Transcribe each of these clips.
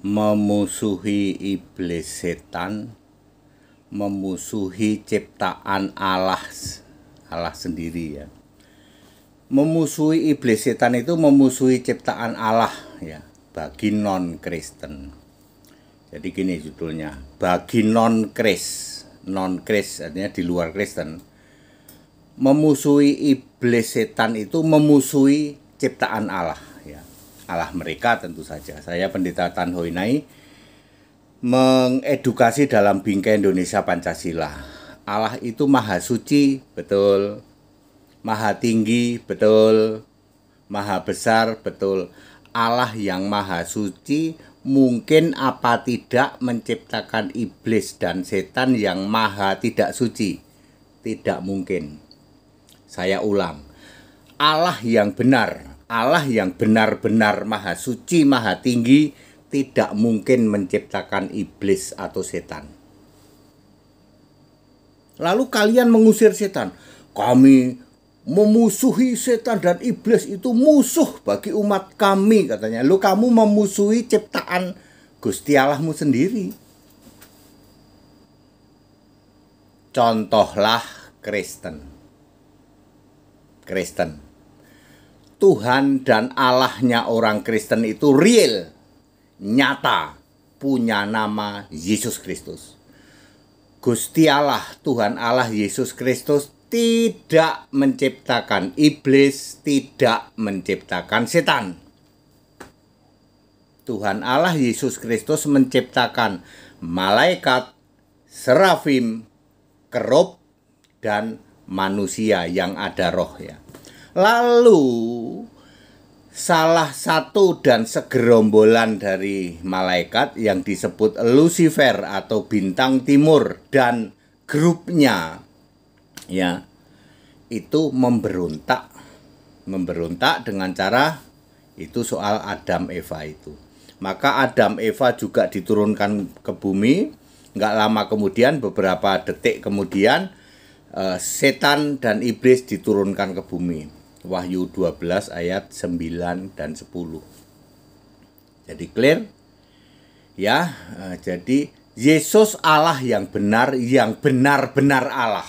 memusuhi iblis setan, memusuhi ciptaan Allah sendiri ya. Memusuhi iblis setan itu memusuhi ciptaan Allah ya, bagi non-Kristen. Jadi gini judulnya, bagi non-Kris artinya di luar Kristen. Memusuhi iblis setan itu memusuhi ciptaan Allah ya. Allah mereka tentu saja. Saya Pendeta Tan Hoi Nai mengedukasi dalam bingkai Indonesia Pancasila. Allah itu maha suci, betul. Maha tinggi, betul. Maha besar, betul. Allah yang maha suci mungkin apa tidak menciptakan iblis dan setan yang maha tidak suci? Tidak mungkin. Saya ulang. Allah yang benar, Allah yang benar-benar maha suci, maha tinggi, tidak mungkin menciptakan iblis atau setan. Lalu kalian mengusir setan. Kami memusuhi setan dan iblis itu musuh bagi umat kami katanya. Lu kamu memusuhi ciptaan Gusti Allahmu sendiri. Contohlah Kristen. Tuhan dan Allahnya orang Kristen itu real, nyata, punya nama Yesus Kristus. Gusti Allah, Tuhan Allah Yesus Kristus tidak menciptakan iblis, tidak menciptakan setan. Tuhan Allah Yesus Kristus menciptakan malaikat, serafim, kerub, dan manusia yang ada roh ya. Lalu salah satu dan segerombolan dari malaikat yang disebut Lucifer atau bintang timur dan grupnya ya, itu memberontak dengan cara itu soal Adam Eva itu. Maka Adam Eva juga diturunkan ke bumi. Nggak lama kemudian, beberapa detik kemudian, setan dan iblis diturunkan ke bumi. Wahyu 12 ayat 9 dan 10. Jadi clear? Ya, jadi Yesus Allah yang benar, yang benar-benar Allah.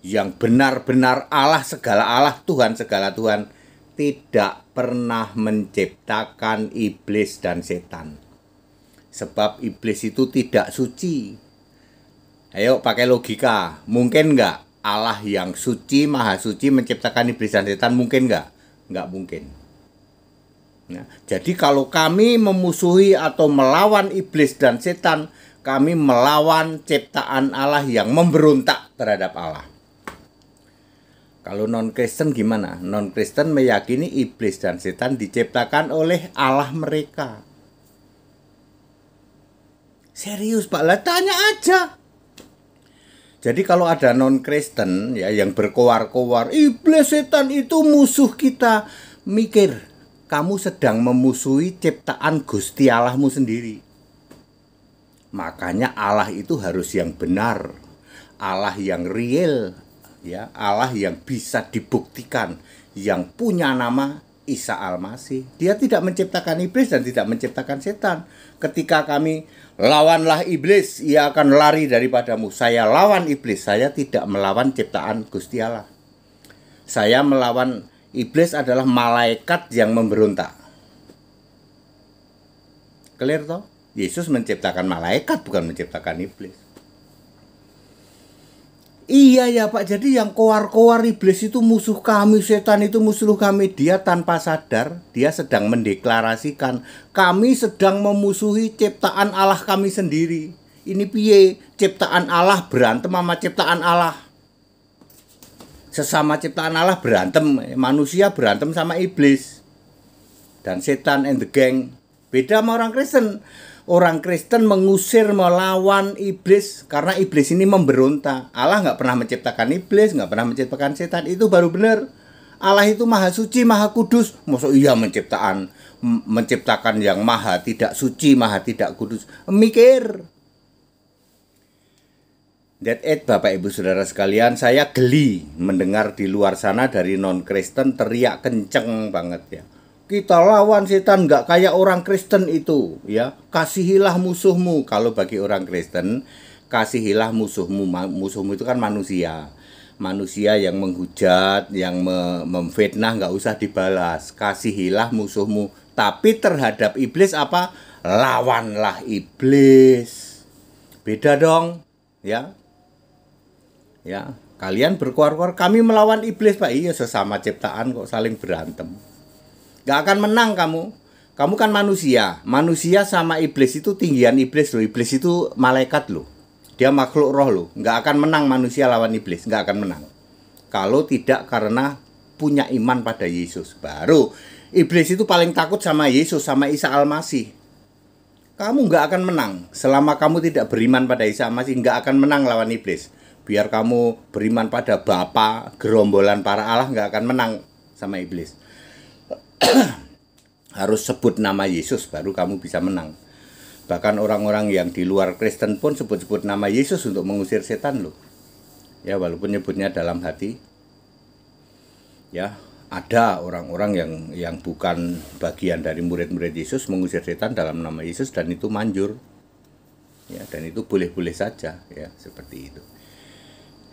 Yang benar-benar Allah, segala Allah, Tuhan segala Tuhan, tidak pernah menciptakan iblis dan setan. Sebab iblis itu tidak suci. Ayo pakai logika, mungkin nggak Allah yang suci, maha suci menciptakan iblis dan setan? Mungkin nggak? Nggak mungkin. Nah, jadi kalau kami memusuhi atau melawan iblis dan setan, kami melawan ciptaan Allah yang memberontak terhadap Allah. Kalau non-Kristen gimana? Non-Kristen meyakini iblis dan setan diciptakan oleh Allah mereka. Serius Pak, lah tanya aja. Jadi kalau ada non-Kristen ya yang berkoar-koar, iblis setan itu musuh kita, mikir, kamu sedang memusuhi ciptaan Gusti Allahmu sendiri. Makanya Allah itu harus yang benar, Allah yang real, ya, Allah yang bisa dibuktikan, yang punya nama Isa Al-Masih. Dia tidak menciptakan iblis dan tidak menciptakan setan. Ketika kami lawanlah iblis, ia akan lari daripadamu. Saya lawan iblis, saya tidak melawan ciptaan Gusti Allah. Saya melawan iblis adalah malaikat yang memberontak. Clear toh? Yesus menciptakan malaikat, bukan menciptakan iblis. Iya ya Pak, jadi yang koar-koar iblis itu musuh kami, setan itu musuh kami. Dia tanpa sadar, dia sedang mendeklarasikan kami sedang memusuhi ciptaan Allah kami sendiri. Ini piye? Ciptaan Allah berantem sama ciptaan Allah. Sesama ciptaan Allah berantem, manusia berantem sama iblis. Dan setan and the gang. Beda sama orang Kristen. Orang Kristen mengusir, melawan iblis karena iblis ini memberontak. Allah nggak pernah menciptakan iblis, nggak pernah menciptakan setan. Itu baru benar. Allah itu maha suci, maha kudus. Maksud iya menciptakan yang maha tidak suci, maha tidak kudus. Mikir. That's it Bapak Ibu Saudara sekalian. Saya geli mendengar di luar sana dari non-Kristen teriak kenceng banget ya. Kita lawan setan, nggak kayak orang Kristen itu, ya. Kasihilah musuhmu. Kalau bagi orang Kristen, kasihilah musuhmu. Musuhmu itu kan manusia. Manusia yang menghujat, yang memfitnah, nggak usah dibalas. Kasihilah musuhmu. Tapi terhadap iblis apa? Lawanlah iblis. Beda dong, ya. Ya, kalian berkuar-kuar, kami melawan iblis, Pak. Iya, sesama ciptaan kok saling berantem. Gak akan menang kamu. Kamu kan manusia. Manusia sama iblis itu tinggian iblis loh. Iblis itu malaikat loh. Dia makhluk roh loh. Gak akan menang manusia lawan iblis. Gak akan menang. Kalau tidak karena punya iman pada Yesus. Baru iblis itu paling takut sama Yesus, sama Isa Al-Masih. Kamu gak akan menang. Selama kamu tidak beriman pada Isa Al-Masih, gak akan menang lawan iblis. Biar kamu beriman pada Bapa, gerombolan para Allah, gak akan menang sama iblis. Harus sebut nama Yesus baru kamu bisa menang. Bahkan orang-orang yang di luar Kristen pun sebut-sebut nama Yesus untuk mengusir setan loh. Ya, walaupun nyebutnya dalam hati. Ya, ada orang-orang yang bukan bagian dari murid-murid Yesus mengusir setan dalam nama Yesus, dan itu manjur. Ya, dan itu boleh-boleh saja, ya, seperti itu.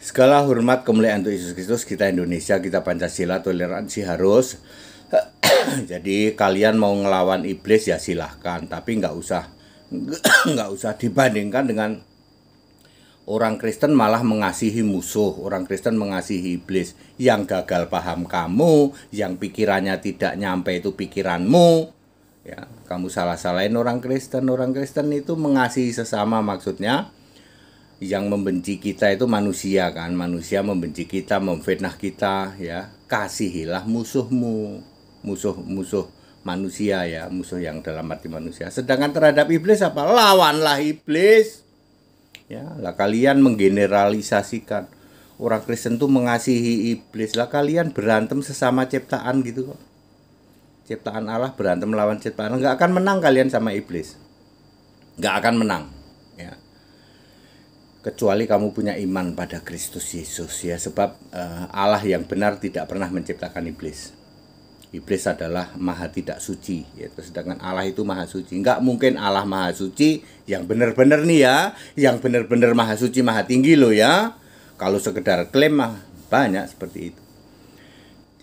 Segala hormat kemuliaan untuk Yesus Kristus. Kita Indonesia, kita Pancasila, toleransi harus. Jadi kalian mau ngelawan iblis ya silahkan, tapi nggak usah dibandingkan dengan orang Kristen malah mengasihi musuh, orang Kristen mengasihi iblis. Yang gagal paham kamu, yang pikirannya tidak nyampe itu pikiranmu. Ya, kamu salah-salahin orang Kristen. Orang Kristen itu mengasihi sesama, maksudnya yang membenci kita itu manusia kan, manusia membenci kita, memfitnah kita, ya. Kasihilah musuhmu. Musuh manusia, ya, musuh yang dalam arti manusia. Sedangkan terhadap iblis apa? Lawanlah iblis. Ya, lah kalian menggeneralisasikan orang Kristen tuh mengasihi iblis. Lah kalian berantem sesama ciptaan gitu kok. Ciptaan Allah berantem melawan ciptaan. Nggak akan menang kalian sama iblis. Nggak akan menang, ya. Kecuali kamu punya iman pada Kristus Yesus, ya, sebab Allah yang benar tidak pernah menciptakan iblis. Iblis adalah maha tidak suci, yaitu sedangkan Allah itu maha suci. Enggak mungkin Allah maha suci yang benar-benar nih, ya, yang benar-benar maha suci, maha tinggi loh, ya. Kalau sekedar klaim mah banyak seperti itu.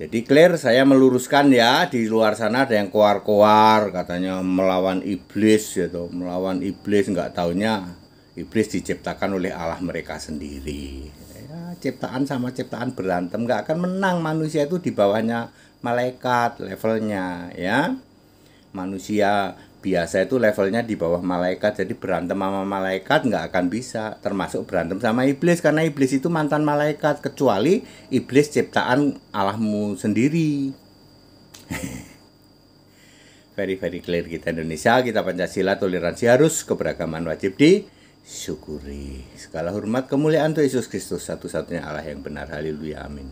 Jadi clear, saya meluruskan, ya. Di luar sana ada yang koar-koar katanya melawan iblis, gitu. Melawan iblis, nggak taunya iblis diciptakan oleh Allah mereka sendiri. Ya, ciptaan sama ciptaan berantem, nggak akan menang. Manusia itu di bawahnya malaikat levelnya, ya. Manusia biasa itu levelnya di bawah malaikat, jadi berantem sama malaikat nggak akan bisa, termasuk berantem sama iblis, karena iblis itu mantan malaikat, kecuali iblis ciptaan Allahmu sendiri. Very clear. Kita Indonesia, kita Pancasila, toleransi harus, keberagaman wajib disyukuri. Segala hormat kemuliaan untuk Yesus Kristus, satu-satunya Allah yang benar. Haleluya, amin.